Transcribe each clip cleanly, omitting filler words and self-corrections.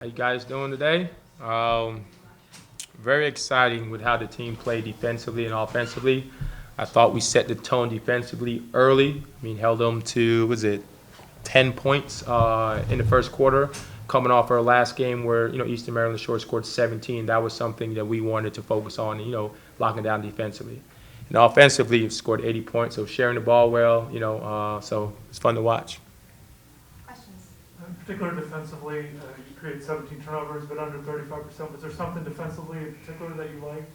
How you guys doing today? Um, Very exciting with how the team played defensively and offensively. I thought we set the tone defensively early. I mean, held them to, was it 10 points in the first quarter, coming off our last game where, Eastern Maryland Shore scored 17. That was something that we wanted to focus on, locking down defensively. And offensively, scored 80 points, so sharing the ball well, so it's fun to watch. Questions? In particular defensively, you create 17 turnovers, but under 35%. Was there something defensively in particular that you liked?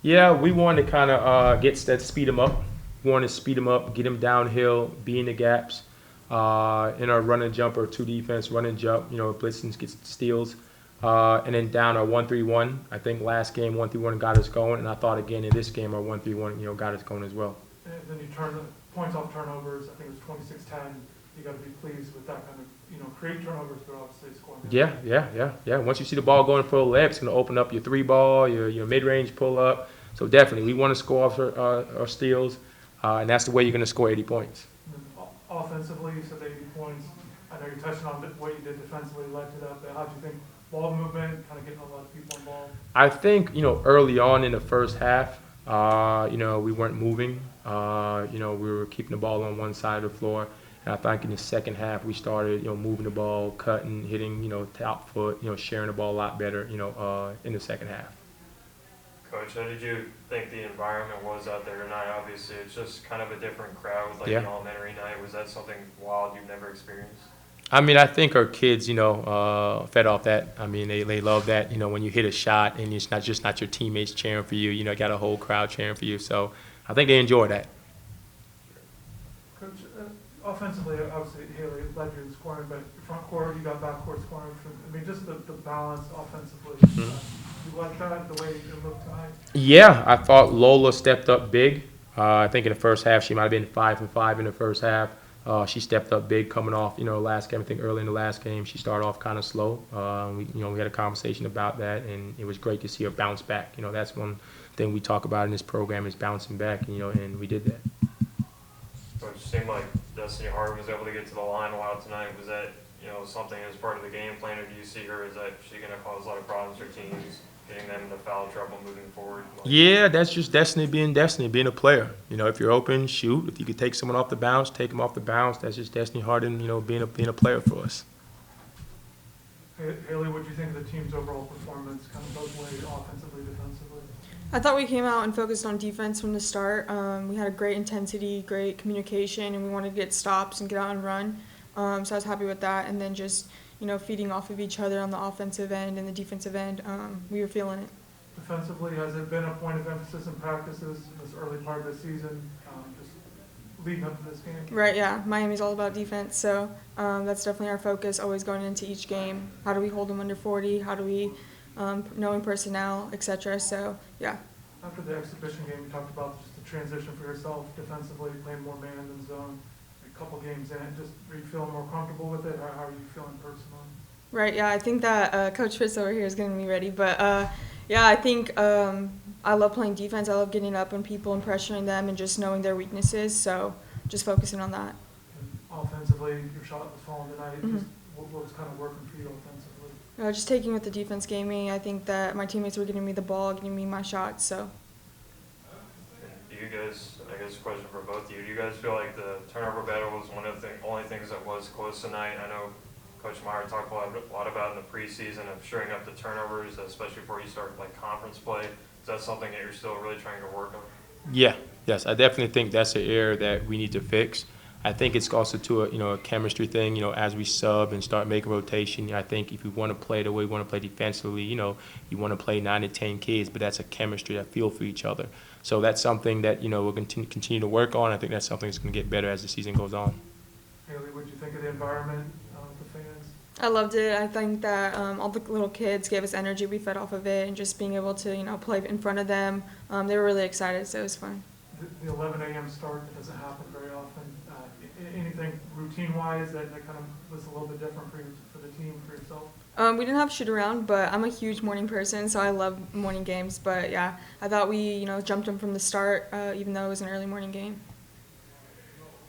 Yeah, we wanted to kind of speed them up. We wanted to speed them up, get them downhill, be in the gaps. In our run and jump or two defense, run and jump, blitzing gets steals. And then down our 1-3-1. I think last game 1-3-1 got us going, and I thought again in this game our 1-3-1, got us going as well. And then you turn the points off turnovers. I think it was 26-10. You got to be pleased with that kind of, create turnovers, but obviously scoring. Yeah. Once you see the ball going full left, it's going to open up your three ball, your mid range pull up. So definitely, we want to score off our steals, and that's the way you're going to score 80 points. Offensively, you said 80 points. I know you're touching on what you did defensively led to that, but how do you think ball movement, kind of getting a lot of people involved? I think, early on in the first half, we weren't moving. We were keeping the ball on one side of the floor. And I think in the second half, we started, moving the ball, cutting, hitting, top foot, sharing the ball a lot better, in the second half. Coach, how did you think the environment was out there tonight? Obviously, it's just kind of a different crowd, like Yeah. an elementary night. Was that something wild you've never experienced? I mean, I think our kids, fed off that. I mean, they love that, when you hit a shot and it's not your teammates cheering for you, got a whole crowd cheering for you. So I think they enjoy that. Coach, offensively, obviously, Haley led you in scoring, but front court, you got back court scoring. I mean, just the balance offensively. You like that, the way it looked tonight? Yeah, I thought Lola stepped up big. I think in the first half, she might have been 5 for 5 in the first half. She stepped up big coming off, last game. I think early in the last game, she started off kind of slow. We had a conversation about that, and it was great to see her bounce back. That's one thing we talk about in this program is bouncing back, and we did that. So it just seemed like Destiny Hart was able to get to the line a lot tonight. Was that, something as part of the game plan, or do you see her as that she's going to cause a lot of problems for teams, getting them into foul trouble moving forward? Yeah, that's just Destiny, being a player. If you're open, shoot. If you could take someone off the bounce, take them off the bounce. That's just Destiny Harden, being a player for us. Haley, what do you think of the team's overall performance, kind of both ways, offensively, defensively? I thought we came out and focused on defense from the start. We had a great intensity, great communication, and we wanted to get stops and get out and run. So I was happy with that. And then just, feeding off of each other on the offensive end and the defensive end, we were feeling it. Defensively, has it been a point of emphasis in practices in this early part of the season, just leading up to this game? Right, yeah. Miami's all about defense, so that's definitely our focus, always going into each game. How do we hold them under 40? How do we, knowing personnel, etc. So, yeah. After the exhibition game, you talked about just the transition for yourself defensively, playing more man than zone. A couple games in, just are you feeling more comfortable with it, or how are you feeling personally? Right, yeah, I think that Coach Fitz over here is getting me ready. But, yeah, I think I love playing defense. I love getting up on people and pressuring them and just knowing their weaknesses. So just focusing on that. And offensively, your shot was falling tonight. Mm-hmm. Just what was kind of working for you offensively? Just taking what the defense gave me. I think that my teammates were getting me the ball, getting me my shots. So. Do you guys, I guess a question for both of you, do you guys feel like the turnover battle was one of the only things that was close tonight? I know Coach Meyer talked a lot about in the preseason of shoring up the turnovers, especially before you start conference play. Is that something that you're still really trying to work on? Yeah, yes, I definitely think that's an area that we need to fix. I think it's also to a chemistry thing. As we sub and start making rotation, I think if we want to play the way we want to play defensively, you want to play 9 to 10 kids, but that's a chemistry, that feel for each other. So that's something that we're going to continue to work on. I think that's something that's going to get better as the season goes on. Haley, what did you think of the environment with the fans? I loved it. I think that all the little kids gave us energy. We fed off of it, and just being able to play in front of them, they were really excited. So it was fun. The 11 a.m. start, that doesn't happen very often. Anything routine-wise that kind of was a little bit different for the team, for yourself? We didn't have shoot around, but I'm a huge morning person, so I love morning games. But yeah, I thought we jumped them from the start, even though it was an early morning game.